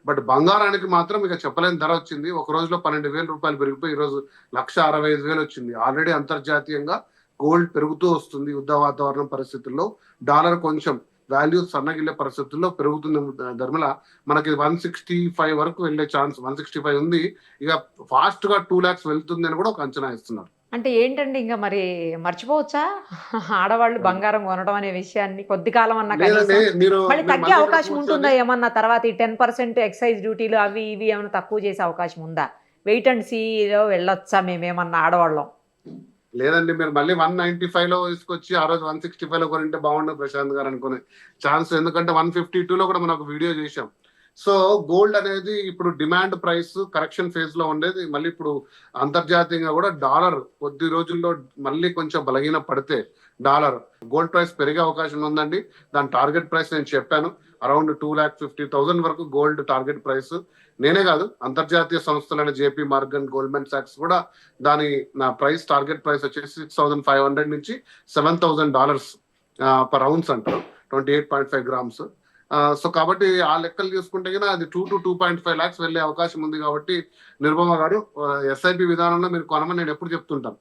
But బంగారానికి మాత్రం ఇక చెప్పలేని ధర వచ్చింది. ఒక రోజులో 12,000 రూపాయలు పెరిగిపోయి ఈరోజు 1,65,000 వచ్చింది. ఆల్రెడీ అంతర్జాతీయంగా గోల్డ్ పెరుగుతూ వస్తుంది. యుద్ధ వాతావరణం పరిస్థితుల్లో డాలర్ కొంచెం వాల్యూ సన్నగిల్లే పరిస్థితుల్లో పెరుగుతుంది. ధర్మల మనకి 165 వరకు వెళ్ళే ఛాన్స్, 165 ఉంది. ఇక ఫాస్ట్ గా 2 lakhs వెళ్తుంది అని కూడా ఒక అంచనా ఇస్తున్నారు. అంటే ఏంటండి ఇంక మరి మర్చిపోవచ్చా? ఆడవాళ్ళు బంగారం కొనడం అనే విషయాన్ని కొద్ది కాలం అన్నా లేదండి, కనీసం? మీరు మళ్ళీ మీరు తగ్గే మళ్ళీ ఇక్కడ అవకాశం ఉంటుందా కూర్చొని ఏమన్నా తర్వాత ఈ 10% ఎక్సైజ్ డ్యూటీలు అవి ఇవి ఏమైనా తక్కువ చేసే అవకాశం ఉందా? వెయిట్ అండ్ సీలో వెళ్ళొచ్చా మేమేమన్నా ఆడవాళ్ళం? లేదండి, మీరు మళ్ళీ 195 లో తీసుకొచ్చి ఆ రోజు 165 లో కొనింటే బాగుండదు ప్రశాంత్ గారు అనుకునే ఛాన్స్. ఎందుకంటే 152 లో కూడా మనం ఒక వీడియో చేశాం. సో గోల్డ్ అనేది ఇప్పుడు డిమాండ్ ప్రైస్ కరెక్షన్ ఫేజ్ లో ఉండేది. మళ్ళీ ఇప్పుడు అంతర్జాతీయంగా కూడా డాలర్ కొద్ది రోజుల్లో మళ్ళీ కొంచెం బలహీన పడితే డాలర్ గోల్డ్ ప్రైస్ పెరిగే అవకాశం ఉందండి. దాని టార్గెట్ ప్రైస్ నేను చెప్పాను, అరౌండ్ 2,50,000 వరకు గోల్డ్ టార్గెట్ ప్రైస్. నేనే కాదు, అంతర్జాతీయ సంస్థలైన జేపీ మార్గన్, గోల్డ్మెన్ సాక్స్ కూడా దాని నా ప్రైస్ టార్గెట్ ప్రైస్ వచ్చేసి 6,500 నుంచి $7,000 పర్ ఔన్స్ అంటారు, 28.5 grams. సో కాబట్టి ఆ లెక్కలు చూసుకుంటే కనుక అది 2 to 2.5 lakhs వెళ్ళే అవకాశం ఉంది. కాబట్టి నిర్మమ గారు, ఎస్ఐపి విధానంలో మీరు కొనమని నేను ఎప్పుడు చెప్తుంటాను.